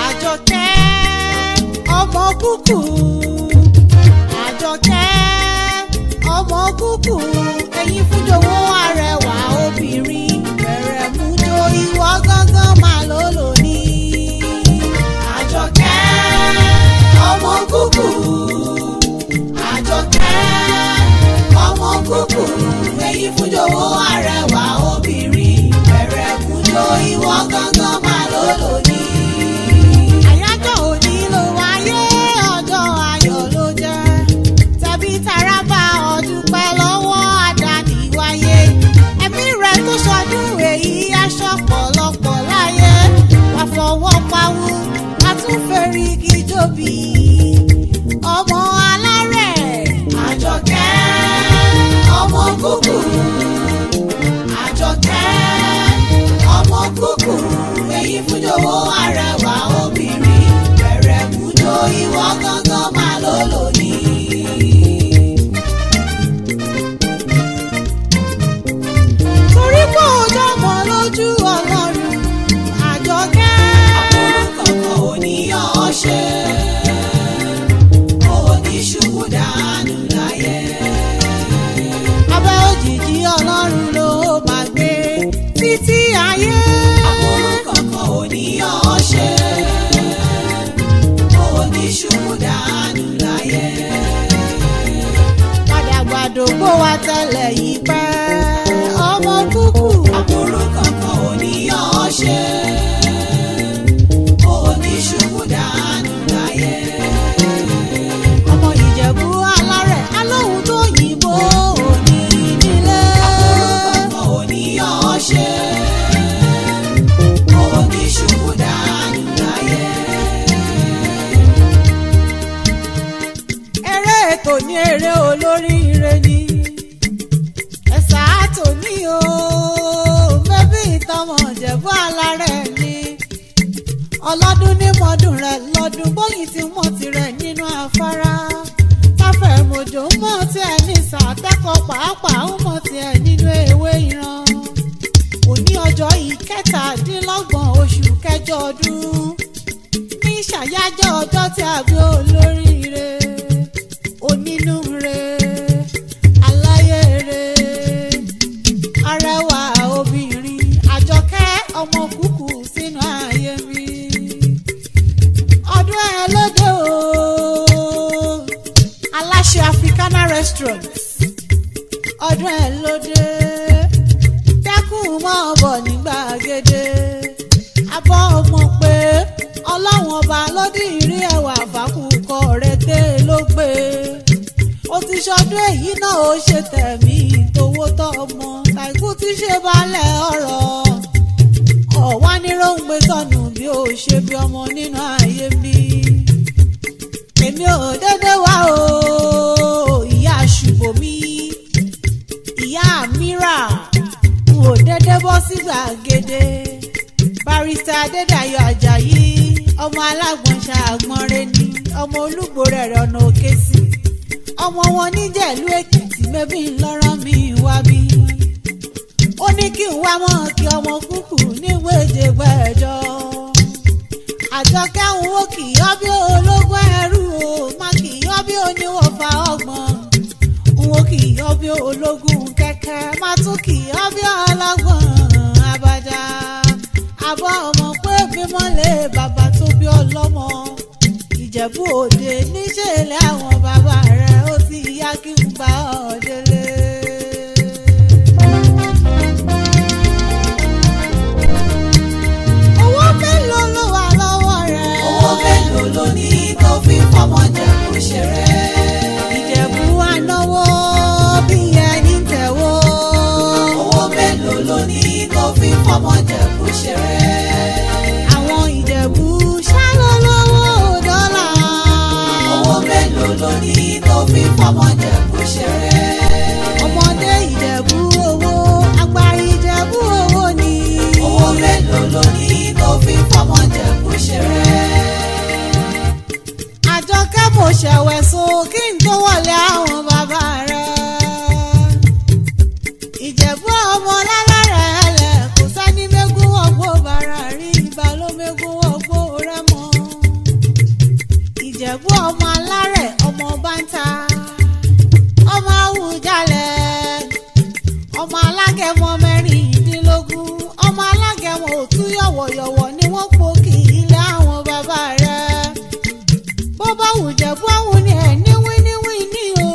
Àjọkẹ́ ọmọ kúkú, Àjọkẹ́ ọmọ kúkú, ẹ̀yin fújòwò arẹwà obìnrin, bẹ̀rẹ̀ mú jó ìwọ gángan máa ló lóní. Àjọkẹ́ ọmọ kúkú, Àjọkẹ́ ọmọ kúkú, ẹ̀yin fújòwò arẹwà obìnrin, bẹ̀rẹ̀ mú jó ìwọ gángan máa ló lóní. Àyájọ́ òní ló wáyé, ọjọ́ ayọ̀ ló jẹ́, tẹbí tará bá ọ dúpẹ́ lọ́wọ́ àdániwáyé. Ẹ̀mí rẹ̀ tó ṣọdún èyí aṣọ pọ̀lọpọ̀ láyé, wà fọwọ́ pawú, a tún fẹ́rí kí jóbi. Ọmọ alárẹ̀ Àjọkẹ́ ọmọ kúkú, Àjọkẹ́ ọmọ kúkú, èyí fújòwò arẹwà obìnrin, bẹ̀rẹ̀ mú jó ìwọ gángan máa ló lóní. Torí pé ọjọ́ mọ́ lójú Ọlọ́run, Àjọkẹ́ àbúrò kankan ò ní yọ ọ́ ṣe, ò ní ṣubú dànù láyé. Abẹ́ òjìji Ọlọ́run ló máa gbé títí ayé. Àbúrò kankan ò ní yọ ọ́ ṣe, ò ní ṣubú dànù láyé. Padàgbàdògbò wa tẹ́lẹ̀ yìí pẹ́, ọmọ kúkú. Àbúrò kankan ò ní yọ ọ́ ṣe, ò ní ṣubú dànù láyé. Ọmọ Ìjẹ̀bú alárẹ̀ alóhùn tó yìnbó òní nílé. Àbúrò kankan ò ní yọ ọ́ ṣe, ò ní ṣubú dànù láyé. Eré ètò ní eré olóríire ni, ẹ̀sà tòní o, bébí ìtọ́mọ Ìjẹ̀bú alárẹ̀ ni. Ọlọ́dún ní mọ́dún rẹ̀ lọ́dún, bóyìn tí mọ̀ tirẹ̀ nínú afárá. Káfẹ́ mòjò ń mọ̀ tí ẹ ní sàtẹ́kọ̀ pàápàá ń mọ̀ tí ẹ nínú ewé ìran. Òní ọjọ́ ìkẹtàdínlọ́gbọ̀n oṣù kẹjọ ọdún, ní ṣàyájọ́ ọjọ́ tí a bí olóríire, onínúure, aláyèrè, arẹwà obìnrin, Àjọkẹ́ ọmọ kúkú sínú ayé mi. Ọdún ẹ lóde o, aláṣẹ Africana restaurant, ọdún ẹ lóde, dẹ́kun mọ́ ọ̀bọ̀ ní gbàgede. Abọ́ ọmọ pé Ọlọ́run ọba lódìrí ẹwà fàkùkọ rẹ̀ dé ló gbé. Ó ti ṣọdún èyí náà ó ṣe tẹ̀mí tówó tọ́mọ, tàìkú ti ṣe balẹ̀ ọ̀rọ̀. Ọ̀wá ní róńgbé sọnù bí ó ṣe bí ọmọ nínú ayé mi. Èmi ò dédé wá o, ìyá Ṣùbọ́mi, ìyá Mira, n ò dédé bọ́ sí gbàgede. Barrister Adédayọ̀ Àjàyí, ọmọ alágbọ̀nṣà àgbọ̀nrẹ́ ni, ọmọ olúgbòrẹ̀ rẹ̀ ọ̀nà òkè sí. Ọmọ wọn níjẹ̀lú Èkìtì, mẹ́bí ńlọrọ̀ mi wá bí. Ó ní kí n wá mọ́ kí ọmọ kúkú níwèje gbẹ́jọ́. Àjọkẹ́ ń wó kì í yọ́ bí ológun ẹrú o, má kì í yọ́ bí oníwọ̀fà ọgbọ̀n. Ń wó kì í yọ́ bí ológun kẹ̀kẹ́, má tún kì í yọ́ bí ọlọ́gbọ̀n abájá. Àbọ̀ ọmọ pé bímọ lé bàbá tó bí ọlọ́mọ. Ìjẹ̀bú-Òde níṣẹ̀lẹ̀ àwọn bàbá rẹ̀, ó ti yá kí n bá ọ délé. Owó mélòó ló wà lọ́wọ́ rẹ̀? Owó mélòó ló ní tó fi fọmọ Jẹ̀bú ṣeré? Ìjẹ̀bú ànáwó bí ẹni tẹ̀wó. Owó mélòó ló ní tó fi fọmọ Jẹ̀bú ṣeré? Àwọn Ìjẹ̀bú ṣáló lówó dọ́là. Owó mélòó ló ní tó fi fọmọ Jẹ̀bú ṣeré? Ọmọdé Ìjẹ̀bú owó, àgbà Ìjẹ̀bú owó ni. Owó mélòó ló ní tó fi fọmọ Jẹ̀bú ṣeré? Àjọkẹ́ mo ṣẹ̀wẹ̀ so kí n tó wọlé àwọn bàbá rẹ̀. alágẹmọ mẹ́rìndínlógún ọmọ alágẹmọ òtún yọ̀wọ̀yọ̀wọ̀ ni wọ́n po kì í lé àwọn bàbá rẹ̀. bó bá wùjẹ̀bú àwọn ni ẹ̀ ní wíníwíní o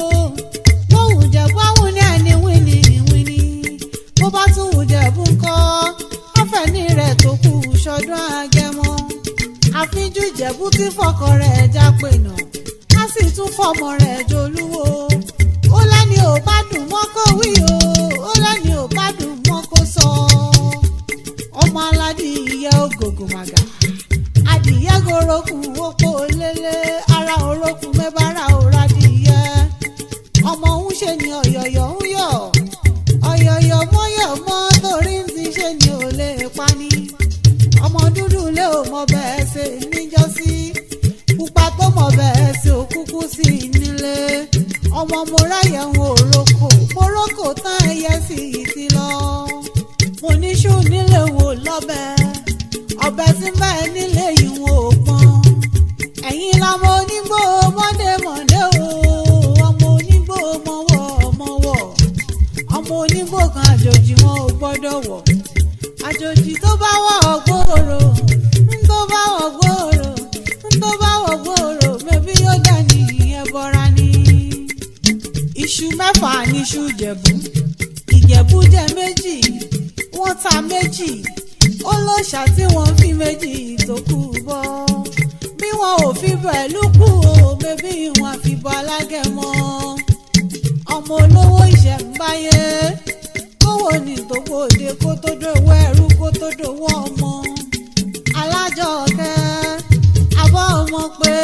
bó wùjẹ̀bú àwọn ni ẹ̀ ní wíníwíní bó bá tún wùjẹ̀bú ńkọ́ ọ̀fẹ́ni rẹ̀ tó kù ṣọdún agẹmọ. àfínjú Ìjẹ̀bú tí fọkọ rẹ̀ jápè nà á sì tún fọmọ rẹ̀ jolúwo. ó lẹ́ni ò bá dùn mọ́ kó wí o ó lẹ́ni ò bá dùn mọ́ kó sọ. ọmọ aládìyẹ ògògò màgà adìyẹ gorókùn oko lélẹ̀ ara orókùn mẹ́bàárà òradìyẹ. ọmọ ń ṣe ni ọ̀yọ̀yọ̀ ń yọ̀ ọ̀yọ̀yọ̀ mọ́yọ̀ mọ́ torí ń ti ṣe ni ò lè pani. ọmọ dúdú lé ò mọ bẹ́ẹ̀ ṣe níjọ́sí pupa tó mọ bẹ́ẹ̀ ṣe òkúkú sí nílé. ọmọ mo ráyẹ̀ ń òrókò morókò tán ẹyẹ sí ti lọ. mo ní ṣú nílé wò lọ́bẹ̀ ọbẹ̀ tí ń bá ẹ nílé ìwọ̀n òpọn. ẹ̀yin lọmọ onígbò mọ́démọ́dé o ọmọ onígbò mọ́wọ́ ọmọ onígbò kan àjòjì wọn ò gbọ́dọ̀ wọ̀. àjòjì tó bá wọ̀ gbòòrò tó bá wọ̀ gbòòrò tó bá wọ̀ gbòòrò mẹ́bí yóò dà ní ẹbọra ni. iṣu mẹ́fà níṣu Ìjẹ̀bú Ìjẹ̀bú jẹ́ méjì wọ́n ta méjì ó lóṣà tí wọ́n fi méjì tó kù bọ́. bí wọn ò fi pẹ̀lú kù o mẹ́bí wọn fi bọ́ alágẹmọ. ọmọ olówó ìṣẹ̀ǹbáyé kówó ní tògbòde kó tó dòwó ẹrú kó tó dòwó ọmọ. Alájọkẹ́ abọ́ ọmọ pé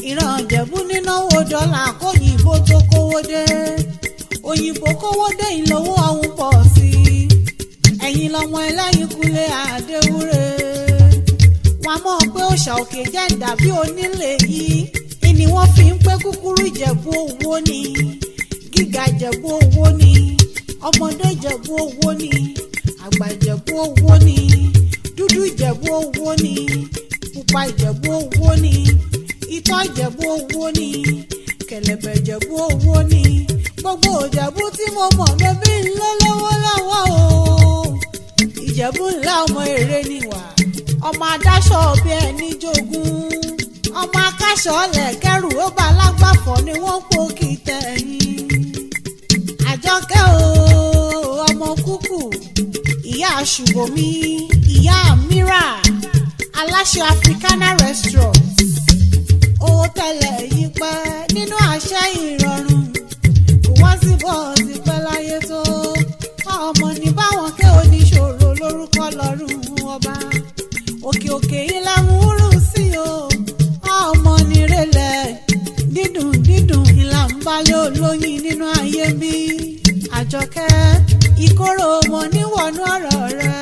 ìran Ìjẹ̀bú nínáwó dọ́là kóyìnbó tó kówó dé. òyìnbó kówó dé ìlówó ọ̀hún pọ̀ sí i. ẹ̀yin lọ́mọ ẹlẹ́yin kulẹ̀ àdéhùrè. wọ́n mọ̀ pé òòṣà òkè jẹ́ ìdàbí onílé yìí. ìní wọ́n fi ń pé kúkúrú Ìjẹ̀bú owó ni gíga Ìjẹ̀bú owó ni ọmọdé Ìjẹ̀bú owó ni àgbà Ìjẹ̀bú owó ni dúdú Ìjẹ̀bú owó ni pupa Ìjẹ̀bú owó ni itọ́ Ìjẹ̀bú owó ni kẹ̀lẹ̀bẹ̀ Ìjẹ̀bú owó ni gbogbo Ìjẹ̀bú tí mo mọ̀ mẹ́bí ńlọ lọ́wọ́ lọ́wọ́ o. Ìjẹ̀bú ńlá ọmọ èrè níwà ọmọ adáṣọ bí ẹni jogún ọmọ akáṣọ lẹ̀kẹ́rù ó bá lágbàfọ̀ ni wọ́n pò kí tẹ̀yìn. Àjọkẹ́ o ọmọ kúkú ìyá Ṣùbọ́mi ìyá Mira aláṣẹ Africana restaurant. owó tẹ́lẹ̀ yí pẹ́ nínú àṣẹ ìrọ̀rùn kò wá sí bọ́ọ̀sì pẹ́ láyé tó. ọmọ ní báwọn kẹ́ oníṣòro lórúkọ lọ́rùn ọba òkè òkè ilẹ̀ múrù sí o. ọmọ nírẹ̀lẹ̀ dídùn dídùn ìlà ń balẹ̀ olóyin nínú ayé bí. Àjọkẹ́ ìkorò ọmọ níwọ̀nú ọ̀rọ̀ rẹ̀